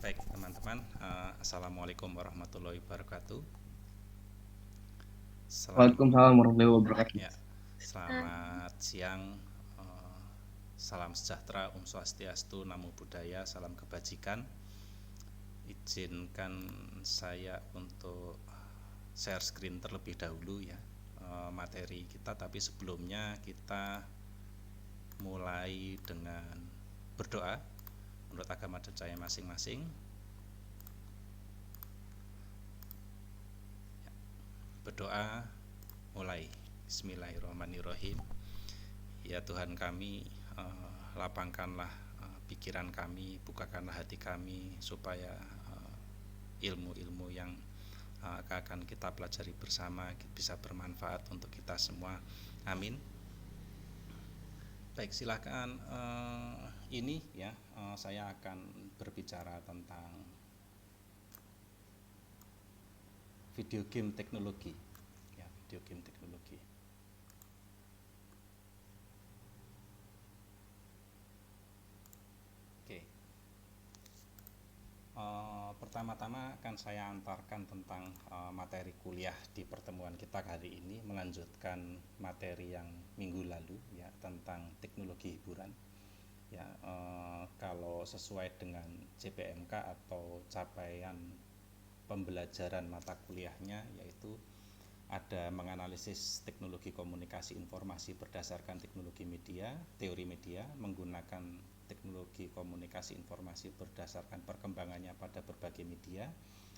Baik teman-teman, Assalamualaikum warahmatullahi wabarakatuh. Selam, Waalaikumsalam warahmatullahi wabarakatuh. ya, selamat siang, salam sejahtera, Om Swastiastu, Namo Buddhaya, salam kebajikan. Izinkan saya untuk share screen terlebih dahulu ya, materi kita. Tapi sebelumnya kita mulai dengan berdoa menurut agama dan saya masing-masing. Berdoa mulai. Bismillahirrahmanirrahim. Ya Tuhan kami, lapangkanlah pikiran kami, bukakanlah hati kami supaya ilmu-ilmu yang akan kita pelajari bersama bisa bermanfaat untuk kita semua. Amin. Baik, silakan. Ini ya, saya akan berbicara tentang video game teknologi. Ya, video game teknologi. Oke. Pertama-tama akan saya antarkan tentang materi kuliah di pertemuan kita hari ini, melanjutkan materi yang minggu lalu ya tentang teknologi hiburan. Ya, kalau sesuai dengan CPMK atau capaian pembelajaran mata kuliahnya, yaitu ada menganalisis teknologi komunikasi informasi berdasarkan teknologi media, teori media, menggunakan teknologi komunikasi informasi berdasarkan perkembangannya pada berbagai media,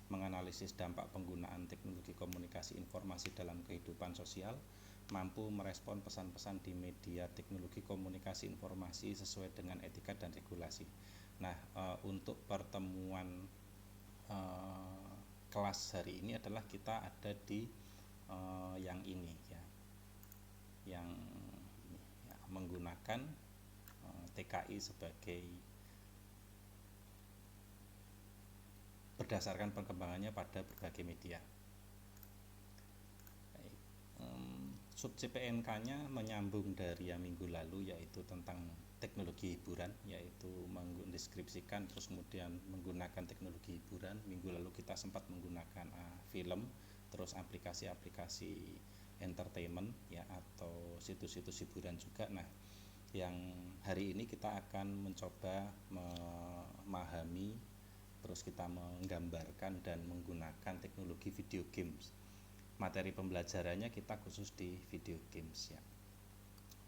menganalisis dampak penggunaan teknologi komunikasi informasi dalam kehidupan sosial, mampu merespon pesan-pesan di media teknologi komunikasi informasi sesuai dengan etika dan regulasi. Nah, untuk pertemuan kelas hari ini adalah kita ada di yang ini ya, yang ini, ya, menggunakan TKI sebagai berdasarkan perkembangannya pada berbagai media. Baik. Sub CPNK-nya menyambung dari yang minggu lalu, yaitu tentang teknologi hiburan, yaitu mendeskripsikan terus kemudian menggunakan teknologi hiburan. Minggu lalu kita sempat menggunakan film, terus aplikasi-aplikasi entertainment ya, atau situs-situs hiburan juga. Nah, yang hari ini kita akan mencoba memahami, terus kita menggambarkan dan menggunakan teknologi video games. Materi pembelajarannya kita khusus di video games ya.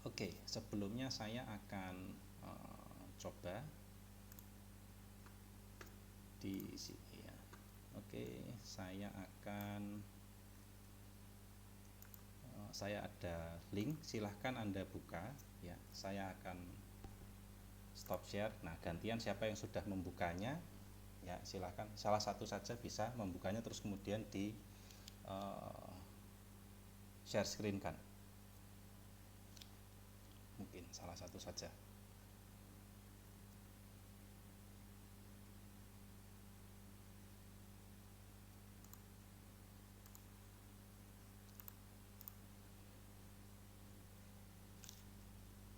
Oke, sebelumnya saya akan coba di sini ya. Oke, saya ada link, silahkan Anda buka ya. Saya akan stop share. Nah, gantian siapa yang sudah membukanya ya, silahkan salah satu saja bisa membukanya, terus kemudian di share screen kan. Mungkin salah satu saja.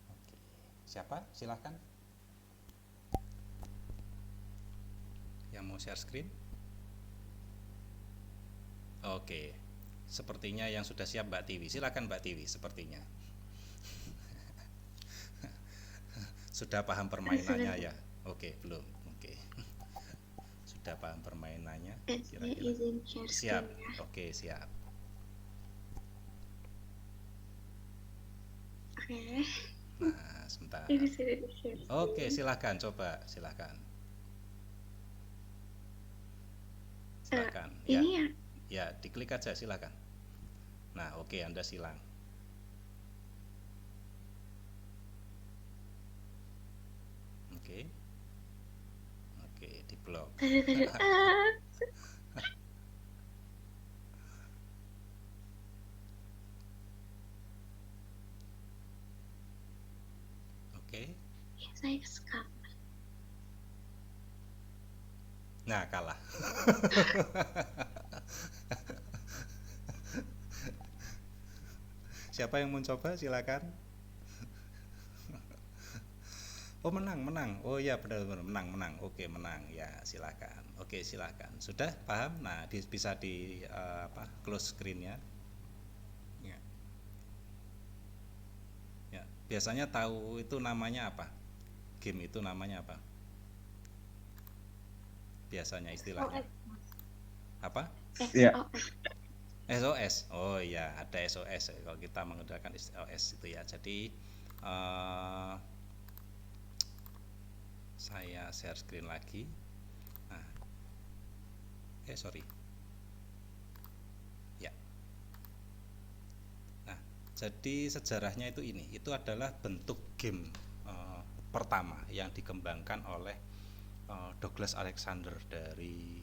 Oke. Siapa? Silahkan. Yang mau share screen? Oke. Sepertinya yang sudah siap Mbak Tiwi. Silakan Mbak Tiwi, sepertinya. Sudah paham permainannya ya? Oke, belum. Oke. Sudah paham permainannya? Saya Kira-kira. izin share Siap. screen ya. Oke, siap. Oke. Nah, sebentar. Ini sudah di share Oke, screen. silakan coba, silakan. Silakan. Ya. Ini ya. Ya, diklik aja silakan. Nah, oke, Anda silang. Oke. Oke, di blok. Oke. Saya skam. Nah, kalah. Siapa yang mau coba silakan. Oh, menang. Oh iya, benar-benar menang. Oke, menang. Ya, silakan. Oke, silakan. Sudah paham? Nah, bisa di close screen-nya. Ya. Ya. Biasanya tahu itu namanya apa? Game itu namanya apa? Biasanya istilahnya. SOS, Mas. Apa? Ya, SOS. SOS. Oh iya, ada SOS kalau kita menggunakan SOS itu ya. Jadi eh, saya share screen lagi. Nah, sorry. Ya. Nah, jadi sejarahnya itu ini. Itu adalah bentuk game pertama yang dikembangkan oleh Douglas Alexander dari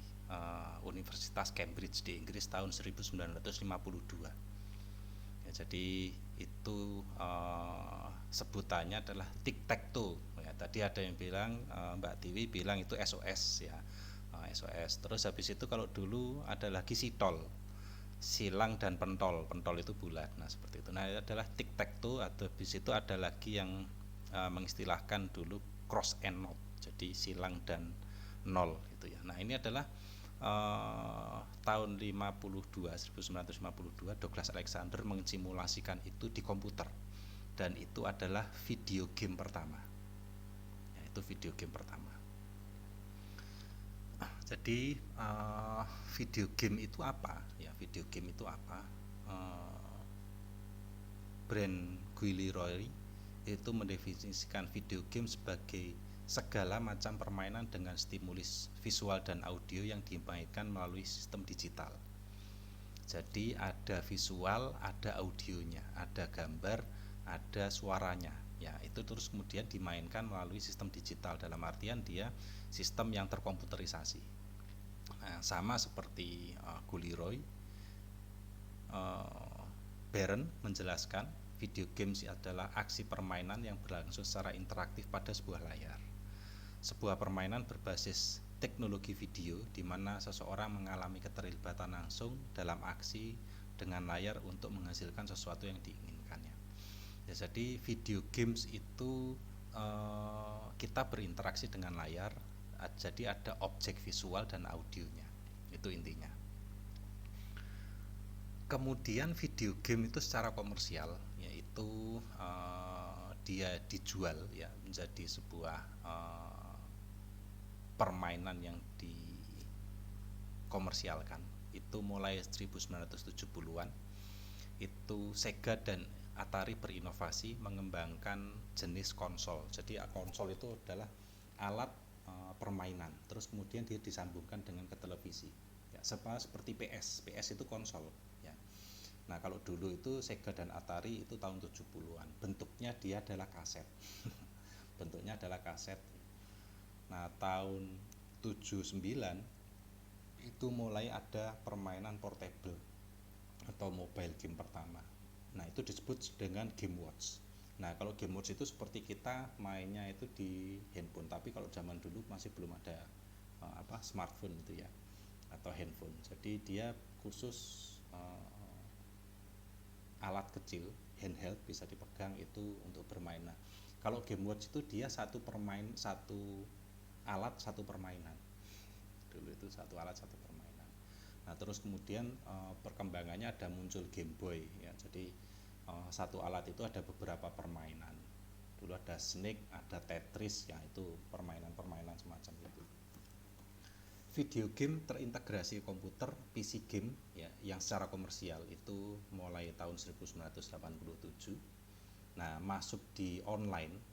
Universitas Cambridge di Inggris tahun 1952. Ya, jadi itu sebutannya adalah tic tac toe. Ya, tadi ada yang bilang Mbak Tiwi bilang itu SOS ya, SOS. Terus habis itu kalau dulu ada lagi sitol, silang dan pentol. Pentol itu bulat. Nah seperti itu. Nah itu adalah tic tac toe. Atau habis itu ada lagi yang mengistilahkan dulu cross and knot. Jadi silang dan nol gitu ya. Nah ini adalah tahun 1952 Douglas Alexander mensimulasikan itu di komputer, dan itu adalah video game pertama ya, itu video game pertama. Jadi video game itu apa ya, video game itu apa? Brand Guillory itu mendefinisikan video game sebagai segala macam permainan dengan stimulus visual dan audio yang dimainkan melalui sistem digital. Jadi ada visual, ada audionya, ada gambar, ada suaranya. Ya, itu terus kemudian dimainkan melalui sistem digital, dalam artian dia sistem yang terkomputerisasi. Nah, sama seperti Guillory, Barron menjelaskan video games adalah aksi permainan yang berlangsung secara interaktif pada sebuah layar. Sebuah permainan berbasis teknologi video di mana seseorang mengalami keterlibatan langsung dalam aksi dengan layar untuk menghasilkan sesuatu yang diinginkannya. Ya, jadi video games itu kita berinteraksi dengan layar, jadi ada objek visual dan audionya, itu intinya. Kemudian video game itu secara komersial, yaitu dia dijual ya menjadi sebuah permainan yang dikomersialkan itu mulai 1970-an. Itu Sega dan Atari berinovasi mengembangkan jenis konsol. Jadi konsol itu adalah alat permainan, terus kemudian dia disambungkan dengan ke televisi ya, seperti PS itu konsol ya. Nah kalau dulu itu Sega dan Atari itu tahun 70-an, bentuknya dia adalah kaset bentuknya adalah kaset. Nah tahun 79 itu mulai ada permainan portable atau mobile game pertama. Nah itu disebut dengan Game Watch. Nah kalau Game Watch itu seperti kita mainnya itu di handphone, tapi kalau zaman dulu masih belum ada smartphone itu ya, atau handphone. Jadi dia khusus alat kecil handheld bisa dipegang itu untuk bermain. Nah kalau Game Watch itu dia satu alat satu permainan. Dulu itu satu alat satu permainan. Nah terus kemudian perkembangannya ada muncul Game Boy ya. Jadi satu alat itu ada beberapa permainan. Dulu ada Snake, ada Tetris ya, itu permainan semacam itu. Video game terintegrasi komputer, PC game ya, yang secara komersial itu mulai tahun 1987. Nah masuk di online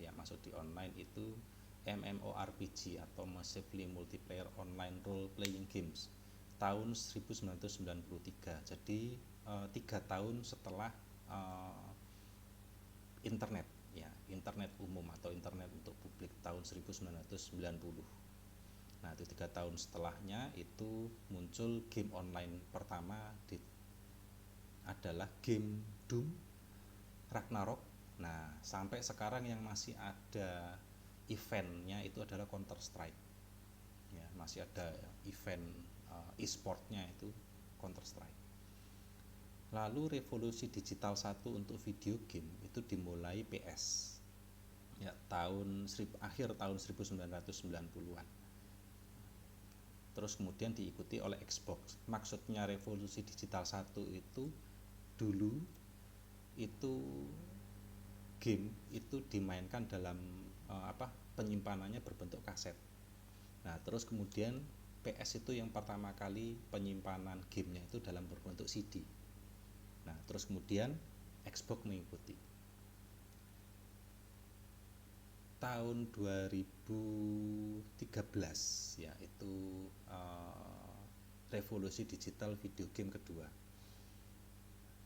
itu MMORPG atau Massively Multiplayer Online Role Playing Games tahun 1993. Jadi 3 tahun setelah internet ya, internet umum atau internet untuk publik tahun 1990. Nah itu 3 tahun setelahnya itu muncul game online pertama adalah game Doom Ragnarok. Nah sampai sekarang yang masih ada eventnya itu adalah Counter Strike ya, masih ada event e-sportnya itu Counter Strike. Lalu revolusi digital satu untuk video game itu dimulai PS. ya akhir tahun 1990-an. Terus kemudian diikuti oleh Xbox. Maksudnya revolusi digital satu itu dulu itu game itu dimainkan dalam penyimpanannya berbentuk kaset. Nah, terus kemudian PS itu yang pertama kali penyimpanan gamenya itu dalam berbentuk CD. Nah, terus kemudian Xbox mengikuti. Tahun 2013 ya itu revolusi digital video game kedua,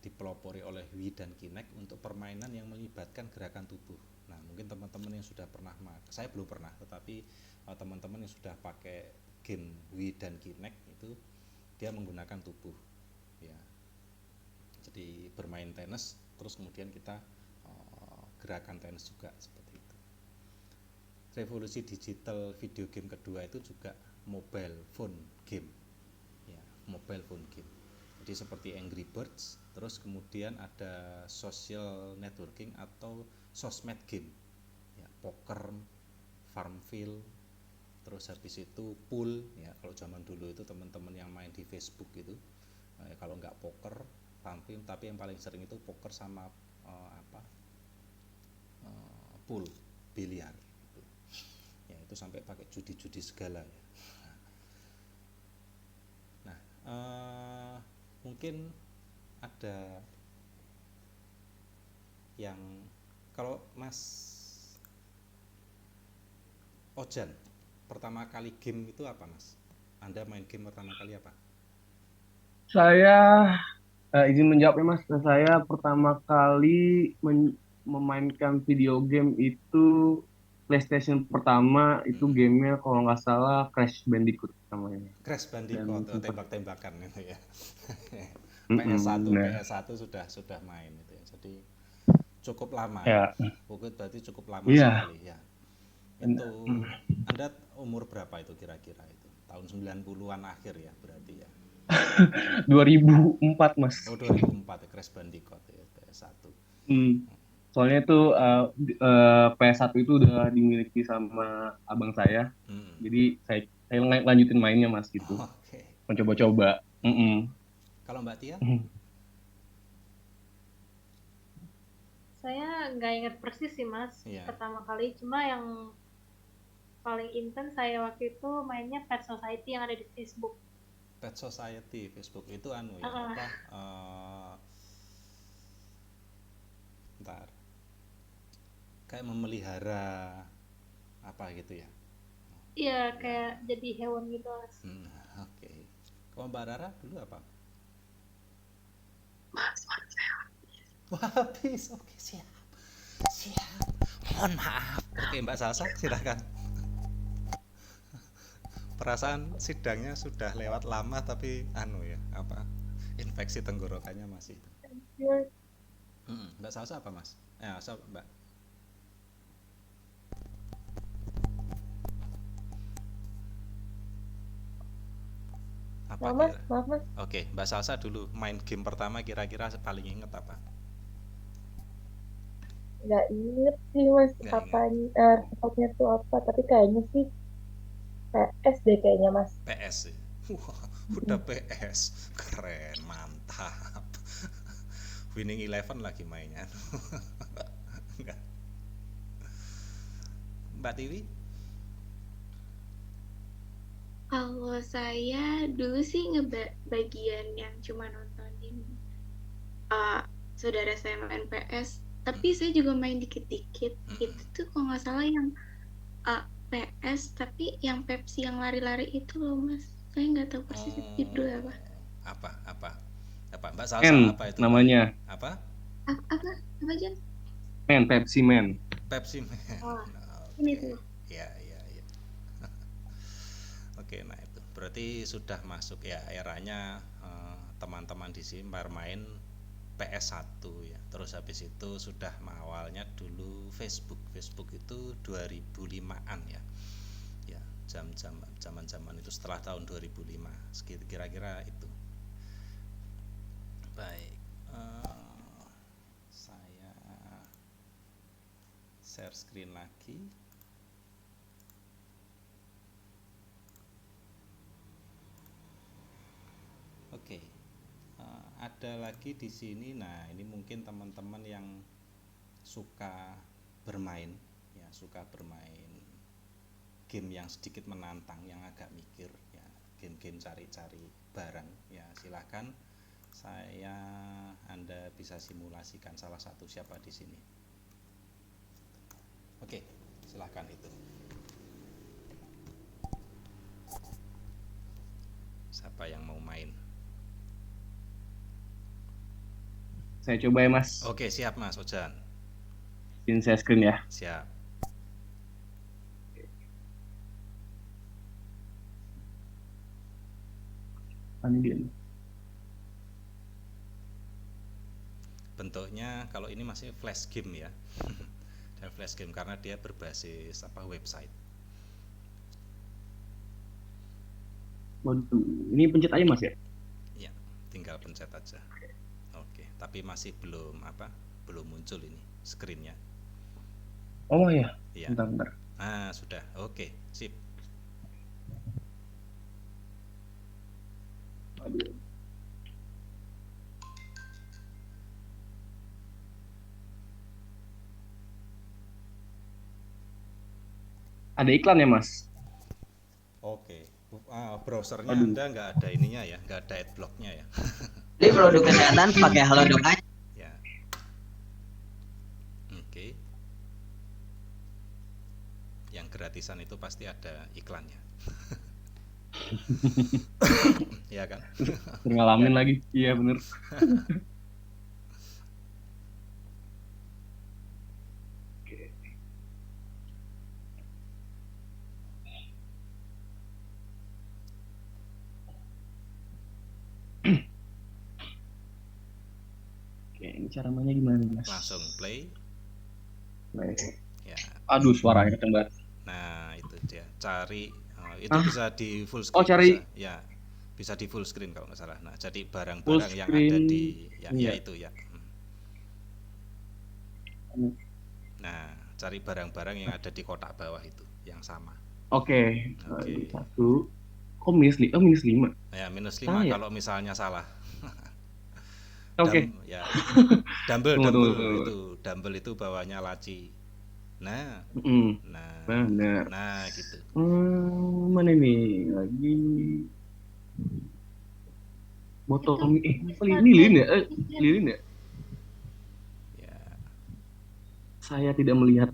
dipelopori oleh Wii dan Kinect untuk permainan yang melibatkan gerakan tubuh. Nah, mungkin teman-teman yang sudah pernah, saya belum pernah, tetapi teman-teman yang sudah pakai game Wii dan Kinect itu dia menggunakan tubuh, ya. Jadi bermain tenis, terus kemudian kita gerakan tenis juga seperti itu. Revolusi digital video game kedua itu juga mobile phone game, ya, mobile phone game. Jadi seperti Angry Birds, terus kemudian ada social networking atau sosmed game, ya, poker, Farmville, terus habis itu pool, ya, kalau zaman dulu itu teman-teman yang main di Facebook itu, kalau nggak poker, tapi yang paling sering itu poker sama pool, biliar, gitu. Ya itu sampai pakai judi-judi segala ya. Nah, mungkin ada yang, kalau Mas Ojan pertama kali game itu apa, Mas? Anda main game pertama kali apa? Saya izin menjawabnya Mas. Saya pertama kali memainkan video game itu PlayStation pertama itu gamenya kalau nggak salah Crash Bandicoot namanya. Crash Dan Bandicoot, sempat tembak-tembakan itu ya. mm-mm, nah PS1 sudah main itu ya. Jadi cukup lama ya. ya Bukit berarti cukup lama iya sekali ya. Itu Anda umur berapa itu kira-kira itu? Tahun 90-an akhir ya berarti ya. 2004 Mas. Oh, 2004 ya, Crash Bandicoot ya, PS1. Hmm. Soalnya itu PS1 itu udah dimiliki sama abang saya. Hmm. Jadi saya lanjutin mainnya Mas gitu. Oke. Mencoba-coba. Mm-mm. Kalau Mbak Tia? Saya nggak ingat persis sih Mas, Iya. pertama kali. Cuma yang paling intens saya waktu itu mainnya Pet Society yang ada di Facebook. Pet Society Facebook itu ya ntar kayak memelihara apa gitu ya. Iya, kayak jadi hewan gitu Mas. Oke. Kalau Mbak Rara dulu apa? Wah, habis. Oke, siap. Mohon maaf. Oke, Mbak Salsa silakan. Perasaan sidangnya sudah lewat lama tapi infeksi tenggorokannya masih. Mbak Salsa apa Mas? Mbak. Apa Maaf, kira? Mas. Oke, Mbak Salsa dulu main game pertama kira-kira paling inget apa? Nggak inget sih, Mas, Nggak apa inget. tepatnya tuh apa. Tapi kayaknya sih PS deh kayaknya, Mas. PS sih. Wah, udah PS. Keren, mantap. Winning Eleven lagi mainnya. Enggak. Mbak Tiwi? Kalau saya dulu sih bagian yang cuma nontonin saudara saya main PS. Tapi saya juga main dikit-dikit. Itu tuh kalau nggak salah yang PS, tapi yang Pepsi yang lari-lari itu loh, Mas. Saya nggak tahu persis judulnya apa. Apa? Mbak Salsa apa itu? Namanya. Apa? Apa Jan? Pepsi Man. Pepsi Man. Oh, ini tuh. Ya. Oke, nah itu berarti sudah masuk ya eranya teman-teman di sini bermain PS1 ya. Terus habis itu sudah awalnya dulu Facebook itu 2005-an ya. Ya, zaman-zaman itu setelah tahun 2005. Segitu kira-kira itu. Baik. share screen lagi. Oke, ada lagi di sini. Nah, ini mungkin teman-teman yang suka bermain, ya, suka bermain game yang sedikit menantang, yang agak mikir, ya, game-game cari-cari barang, ya, silahkan Anda bisa simulasikan salah satu siapa di sini. Oke, silahkan itu. Siapa yang mau main? Saya coba ya Mas. Oke, siap Mas Ojan. Ini saya screen ya. Siap. Ini dia nih. Bentuknya kalau ini masih flash game ya. Dan flash game karena dia berbasis website. Waduh, ini pencet aja Mas ya? Ya, tinggal pencet aja. Oke, tapi masih belum muncul ini screen-nya. Oh ya, Iya. bentar. Nah, sudah. Oke, sip. Aduh. Ada iklan ya Mas? Oke. Browsernya Aduh. Anda nggak ada ininya ya, nggak ada adblock-nya ya. Jadi produk kesehatan pakai Halodoc aja. Ya. Oke. Yang gratisan itu pasti ada iklannya. Iya kan? Ngalamin lagi. Iya bener. Oke, ini cara mainnya gimana Mas? Langsung play. Nah, Ya. aduh, suaranya kenceng banget. Nah, itu dia. Cari itu bisa di full screen. Oh, cari. Bisa. Ya. Bisa di full screen kalau nggak salah. Nah, jadi Full barang-barang yang screen, ada di ya iya. itu ya. Nah, cari barang-barang yang ada di kotak bawah itu yang sama. Oke. Oke. Satu. Kok minus 5? Oh, minus 5. Ya, minus 5 Salah ya? kalau misalnya salah. Oke. Ya. Dumbbell Tunggu. itu, dumbbell itu bawahnya laci. Nah. Nah. Benar. Nah, gitu. Mana nih? Lagi botol lilin ya? Lilin ya? Ya. Saya tidak melihat.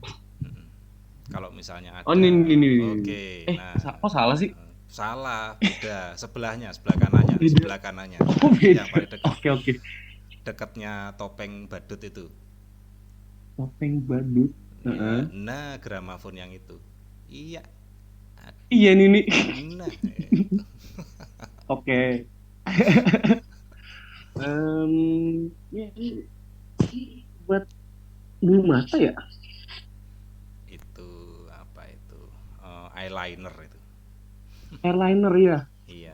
Kalau misalnya ada. Oh, ini. Oke. Nah. Kok salah sih? Salah, beda. Sebelah kanannya, Beda. sebelah kanannya. Oh, beda. Yang paling dekat. Oke. Dekatnya topeng badut itu. Topeng badut. Ya, nah, gramafon yang itu. Iya. Iya nih. Nah. Oke. Ya, buat bulu mata ya? Itu apa itu? Eyeliner itu. Airliner ya? Iya.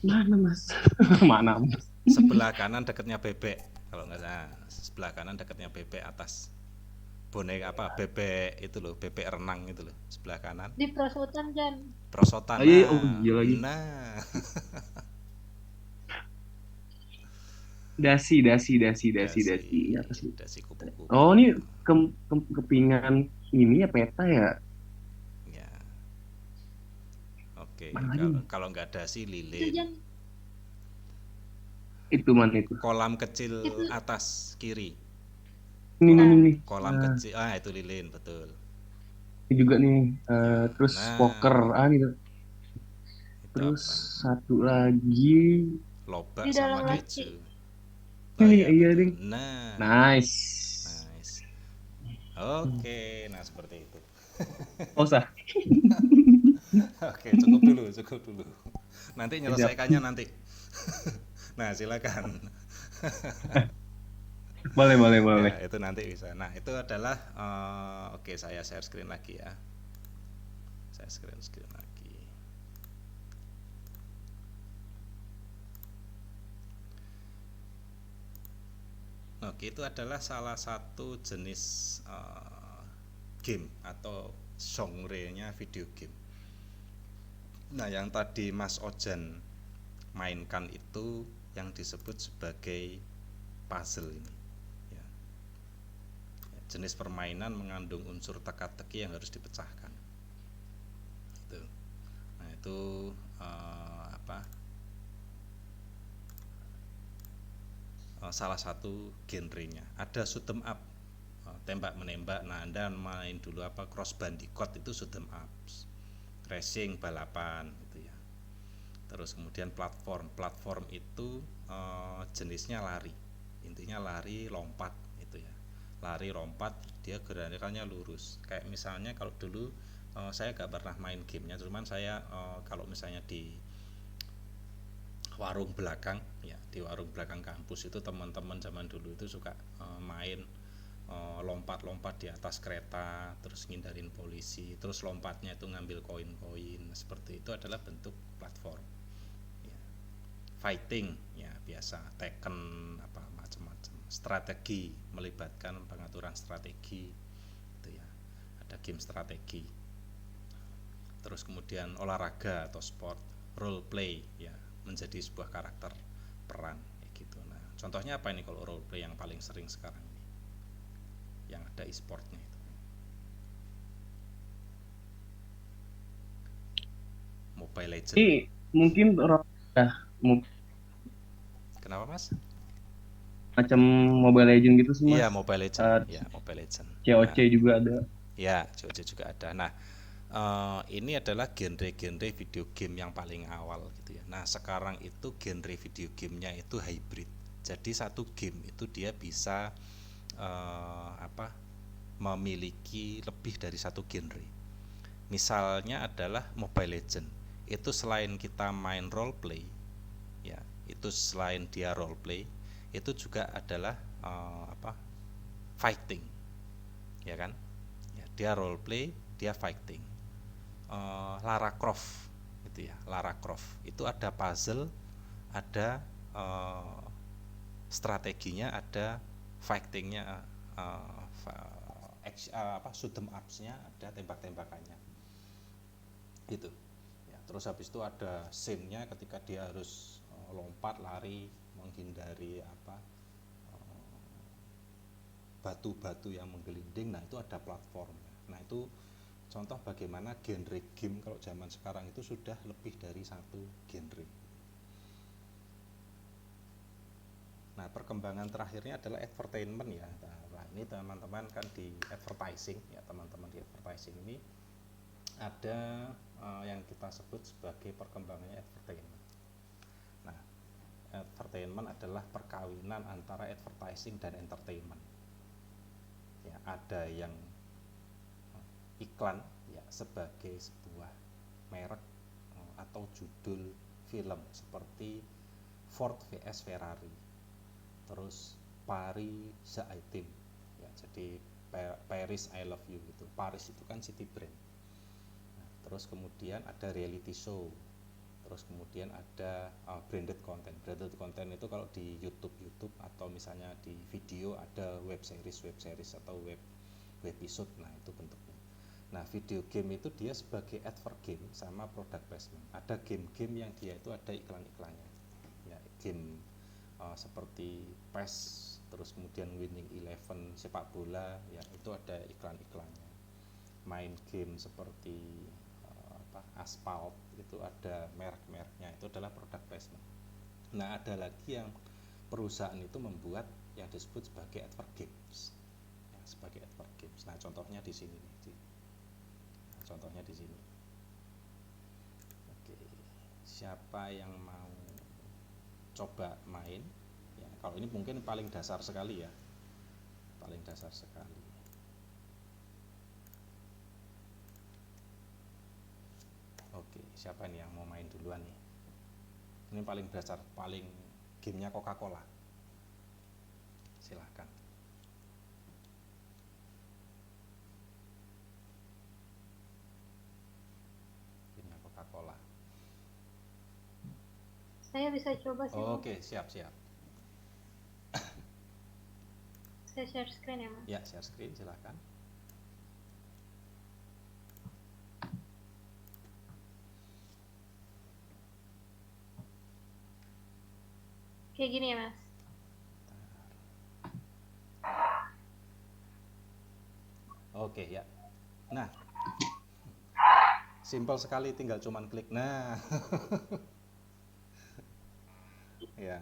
Mana Mas? Mana Mas? Sebelah kanan dekatnya bebek. Kalau nggak salah, sebelah kanan dekatnya bebek atas. Boneka bebek itu loh, bebek renang itu loh, sebelah kanan. Di prosotan Jan. Prosotan. Iya lagi. Nah. Dasi. Apa sih? Dasi kupu-kupu. Oh, ini kepingan ini ya, peta ya? Ya. Oke, Mana kalau nggak dasi Itu lilin. Jan. Itu mana itu? Kolam kecil atas kiri. Ini. Kolam kecil. Itu lilin, betul. Ini juga nih. Terus poker. Gitu. Itu Terus apa? satu lagi. Lobak Di sama dalam keju. Iya betul. ding. Nah. Nice. Oke, nah seperti itu. Usah. Oke, cukup dulu. Nanti nyelesaikannya nanti. Nah, silakan. Boleh. Ya, itu nanti bisa. Nah, itu adalah oke, saya share screen lagi ya. Saya screen lagi. Oke, itu adalah salah satu jenis game atau genre-nya video game. Nah, yang tadi Mas Ojan mainkan itu yang disebut sebagai puzzle ini. Ya. Jenis permainan mengandung unsur teka-teki yang harus dipecahkan. Itu. Nah, itu salah satu genrenya. Ada shoot 'em up, tembak menembak. Nah, Anda main dulu Crash Bandicoot, itu shoot 'em up, racing, balapan gitu ya. Terus kemudian platform itu jenisnya lari, intinya lari lompat itu ya, lari lompat, dia gerakannya lurus. Kayak misalnya kalau dulu saya gak pernah main gamenya, cuman saya kalau misalnya di warung belakang ya, di warung belakang kampus itu teman-teman zaman dulu itu suka main lompat-lompat di atas kereta, terus ngindarin polisi, terus lompatnya itu ngambil koin-koin. Seperti itu adalah bentuk platform ya. Fighting ya, biasa Tekken, macam-macam. Strategi, melibatkan pengaturan strategi itu ya, ada game strategi. Terus kemudian olahraga atau sport, role play ya, menjadi sebuah karakter peran kayak gitu. Nah, contohnya apa ini kalau role play yang paling sering sekarang ini, yang ada e-sportnya itu? Mobile Legends. Ini mungkin Kenapa Mas? macam Mobile Legends gitu sih, Mas. Iya, Mobile Legends. Ya, Mobile Legends. COC Nah, juga ada. ya, COC juga ada. Nah, ini adalah genre-genre video game yang paling awal gitu ya. Nah, sekarang itu genre video gamenya itu hybrid. Jadi satu game itu dia bisa memiliki lebih dari satu genre. Misalnya adalah Mobile Legends. Itu selain kita main role play, ya, itu selain dia role play, itu juga adalah fighting, ya kan? Ya, dia role play, dia fighting. Lara Croft gitu ya, Lara Croft itu ada puzzle, ada strateginya, ada fightingnya, shoot 'em ups-nya, ada tembak-tembakannya gitu ya. Terus habis itu ada scene-nya ketika dia harus lompat, lari, menghindari batu-batu yang menggelinding. Nah, itu ada platformnya. Nah, itu contoh bagaimana genre game kalau zaman sekarang itu sudah lebih dari satu genre. Nah, perkembangan terakhirnya adalah entertainment ya. Nah, ini teman-teman kan di advertising ya, teman-teman di advertising ini ada yang kita sebut sebagai perkembangannya entertainment. Nah, entertainment adalah perkawinan antara advertising dan entertainment. Ya, ada yang iklan ya sebagai sebuah merek atau judul film seperti Ford vs Ferrari, terus Paris the item ya, jadi Paris I love you gitu. Paris itu kan city brand. Nah, terus kemudian ada reality show, terus kemudian ada branded content itu kalau di YouTube atau misalnya di video ada web series atau web episode. Nah, itu bentuknya. Nah, video game itu dia sebagai advert game sama product placement. Ada game-game yang dia itu ada iklan-iklannya ya, game seperti PES, terus kemudian Winning Eleven sepak bola ya, itu ada iklan-iklannya. Main game seperti Asphalt itu ada merek-mereknya, itu adalah product placement. Nah, ada lagi yang perusahaan itu membuat yang disebut sebagai advert games ya, sebagai advert games. Nah, contohnya di sini nih. Contohnya di sini. Oke, siapa yang mau coba main ya? Kalau ini mungkin paling dasar sekali ya, paling dasar sekali. Oke, siapa nih yang mau main duluan nih? Ini paling dasar, paling gamenya Coca-Cola. Silahkan. Gamenya Coca-Cola. Saya bisa coba sih. Oke, siap. Saya share screen ya Mas. Ya, share screen silakan. Kayak gini ya Mas. Oke ya. Nah, simpel sekali, tinggal cuman klik. Nah, ya.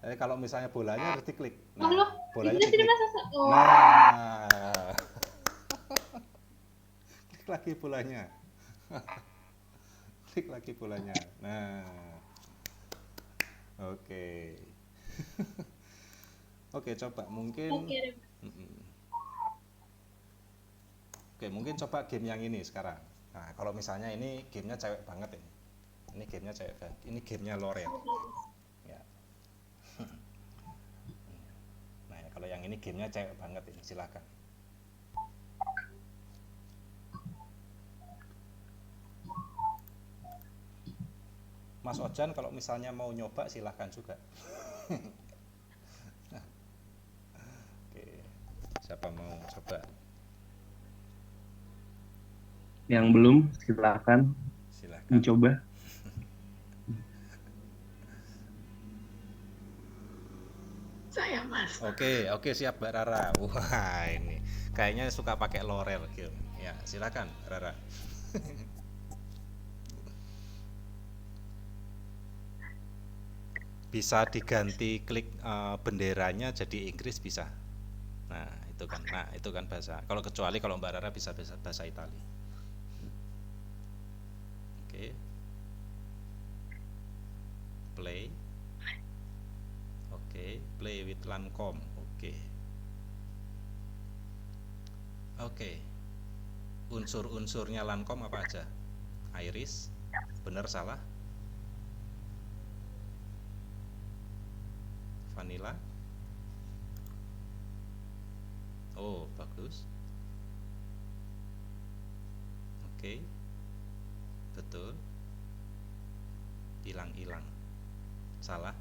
Jadi kalau misalnya bolanya harus diklik. Nah, Loh, bolanya ini sini diklik. Mas. Oh. Nah, klik lagi bolanya. Klik lagi bolanya. Nah, oke. Oke, coba mungkin. Oke deh, Mas. Oke, mungkin coba game yang ini sekarang. Nah, kalau misalnya ini gamenya cewek banget ini. Ini gamenya cewek banget. Ini gamenya Lorel. Ya. Nah, kalau yang ini gamenya cewek banget ini, silakan. Mas Ojan kalau misalnya mau nyoba silahkan juga. Oke, siapa mau coba? Yang belum silakan Silahkan. mencoba. Saya Mas. Oke, siap Mbak Rara. Wah, ini kayaknya suka pakai Lorel game. Ya, silakan Rara. Bisa diganti klik benderanya jadi Inggris bisa. Nah, itu kan bahasa. Kecuali kalau Mbak Rara bisa bahasa Itali. Oke. Play. Oke, play with Lancome. Oke. Unsur-unsurnya Lancome apa aja? Iris. Benar salah? Vanilla. Oh, bagus. Oke. Betul. Hilang-hilang. Salah.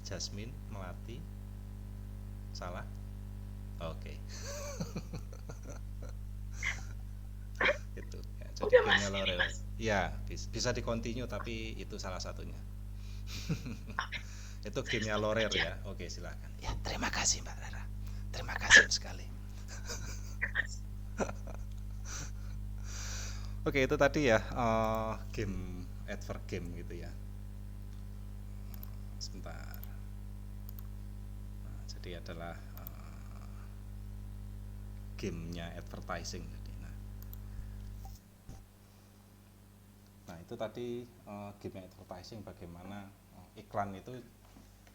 Jasmine, Melati. Salah. Oke. Itu ya, jadi Udah, gamenya Mas, Lorel. ini, Mas. Ya, bisa di continue tapi itu salah satunya. Itu gamenya Lorel ya. Oke, silakan. Ya, terima kasih Mbak Rara. Terima kasih sekali. Oke, itu tadi ya game advert game gitu ya. Sebentar. Nah, jadi adalah gamenya advertising. Nah, itu tadi game advertising, bagaimana iklan itu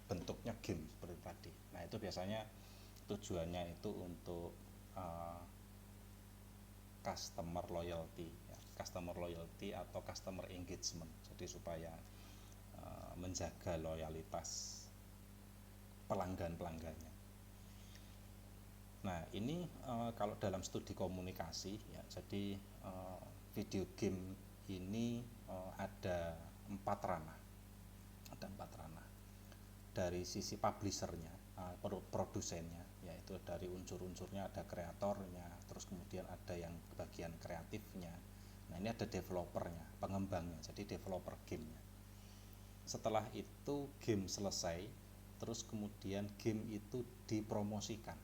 bentuknya game seperti tadi. Nah, itu biasanya tujuannya itu untuk customer loyalty ya, customer loyalty atau customer engagement. Jadi supaya menjaga loyalitas pelanggannya. Nah, ini kalau dalam studi komunikasi ya, jadi video game ini ada 4 ranah. Dari sisi publishernya, produsennya, yaitu dari unsur-unsurnya ada kreatornya, terus kemudian ada yang bagian kreatifnya. Nah, ini ada developernya, pengembangnya, jadi developer gamenya. Setelah itu game selesai, terus kemudian game itu dipromosikan.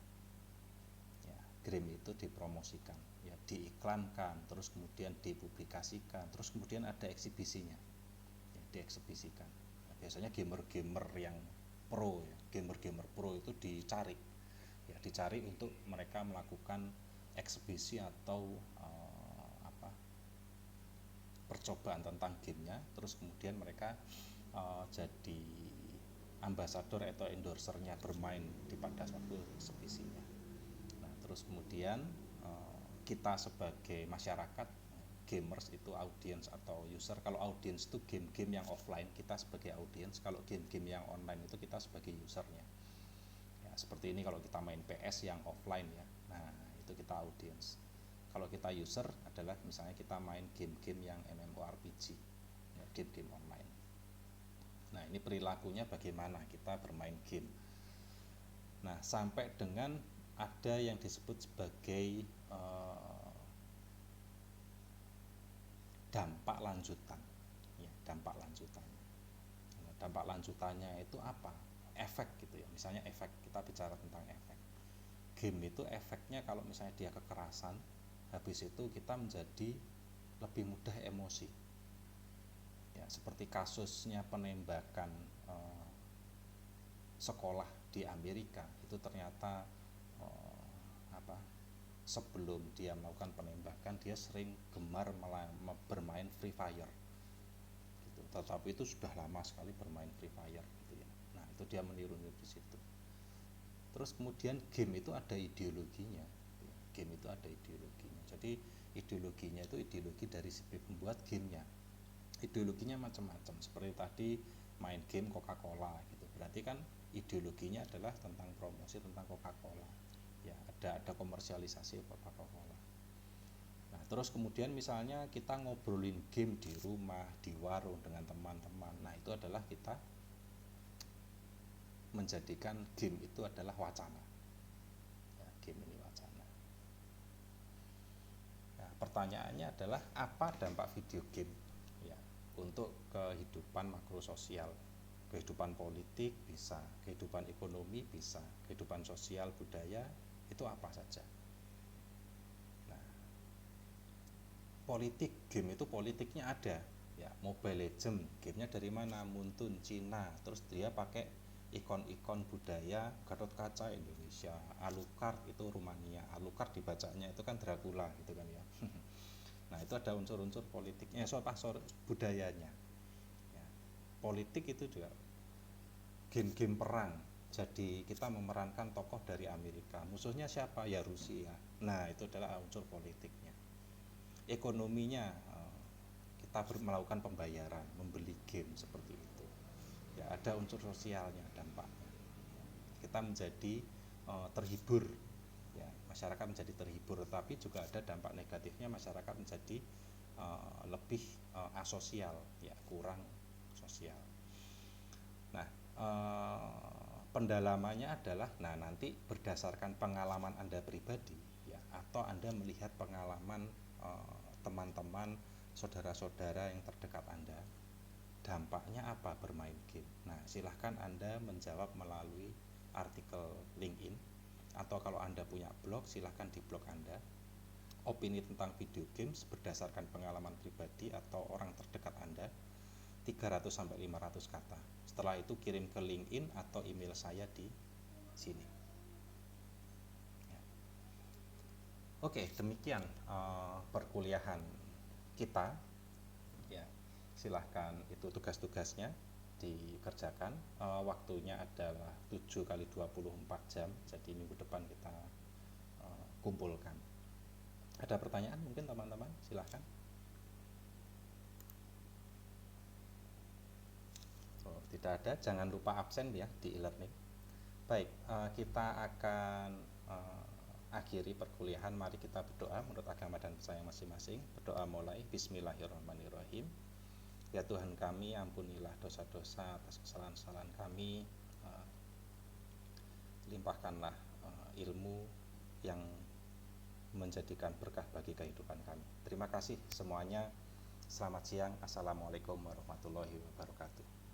Ya, game itu dipromosikan, ya, diiklankan, terus kemudian dipublikasikan, terus kemudian ada eksibisinya, ya, dieksibisikan. Nah, biasanya gamer-gamer yang pro ya, gamer-gamer pro itu dicari untuk mereka melakukan eksibisi atau percobaan tentang gamenya, terus kemudian mereka jadi ambasador atau endorsernya, bermain di pada suatu eksibisinya. Nah, terus kemudian kita sebagai masyarakat, gamers itu audience atau user. Kalau audience itu game-game yang offline, kita sebagai audience. Kalau game-game yang online itu kita sebagai usernya. Ya, seperti ini kalau kita main PS yang offline ya. Nah, itu kita audience. Kalau kita user adalah misalnya kita main game-game yang MMORPG, ya, game-game online. Nah, ini perilakunya bagaimana kita bermain game. Nah, sampai dengan ada yang disebut sebagai dampak lanjutan, ya, dampak lanjutan. Nah, dampak lanjutannya itu apa? Efek gitu ya. Misalnya efek, kita bicara tentang efek. Game itu efeknya kalau misalnya dia kekerasan, habis itu kita menjadi lebih mudah emosi. Ya, seperti kasusnya penembakan sekolah di Amerika itu ternyata sebelum dia melakukan penembakan dia sering gemar bermain Free Fire gitu. Tetapi itu sudah lama sekali bermain Free Fire gitu ya. Nah, itu dia meniru-niru di situ. Terus kemudian game itu ada ideologinya. Game itu ada ideologinya. Jadi ideologinya itu ideologi dari si pembuat gamenya. Ideologinya macam-macam. Seperti tadi main game Coca-Cola gitu. Berarti kan ideologinya adalah tentang promosi tentang Coca-Cola. Ya, ada komersialisasi Coca-Cola. Nah, terus kemudian misalnya kita ngobrolin game di rumah, di warung dengan teman-teman. Nah, itu adalah kita menjadikan game itu adalah wacana. Ya, game ini wacana. Nah, pertanyaannya adalah apa dampak video game ya untuk kehidupan makro sosial, kehidupan politik bisa, kehidupan ekonomi bisa, kehidupan sosial budaya itu apa saja. Nah, politik game itu politiknya ada ya. Mobile Legends gamenya dari mana? Muntun Cina, terus dia pakai ikon-ikon budaya Gatot Kaca Indonesia, Alucard itu Rumania, Alucard dibacanya itu kan Dracula gitu kan ya. Nah, itu ada unsur-unsur politiknya, budayanya ya. Politik itu juga game-game perang. Jadi kita memerankan tokoh dari Amerika, musuhnya siapa? Ya Rusia. Nah, itu adalah unsur politiknya. Ekonominya kita melakukan pembayaran, membeli game seperti itu. Ya, ada unsur sosialnya, dampaknya. Kita menjadi terhibur, ya, masyarakat menjadi terhibur. Tapi juga ada dampak negatifnya, masyarakat menjadi lebih asosial, ya, kurang sosial. Nah, pendalamannya adalah, nah nanti berdasarkan pengalaman Anda pribadi ya, atau Anda melihat pengalaman teman-teman, saudara-saudara yang terdekat Anda, dampaknya apa bermain game. Nah, silahkan Anda menjawab melalui artikel LinkedIn, atau kalau Anda punya blog, silahkan di blog Anda. Opini tentang video games berdasarkan pengalaman pribadi atau orang terdekat Anda, 300-500 kata. Setelah itu kirim ke LinkedIn atau email saya di sini. Ya. Oke, demikian perkuliahan kita. Ya, silahkan itu tugas-tugasnya dikerjakan. Waktunya adalah 7x24 jam. Jadi minggu depan kita kumpulkan. Ada pertanyaan mungkin teman-teman? Silahkan. Tidak ada, jangan lupa absen ya di e-learning. Baik, kita akan akhiri perkuliahan. Mari kita berdoa menurut agama dan percaya masing-masing. Berdoa mulai. Bismillahirrahmanirrahim. Ya Tuhan kami, ampunilah dosa-dosa atas kesalahan-kesalahan kami. Limpahkanlah ilmu yang menjadikan berkah bagi kehidupan kami. Terima kasih semuanya. Selamat siang. Assalamualaikum warahmatullahi wabarakatuh.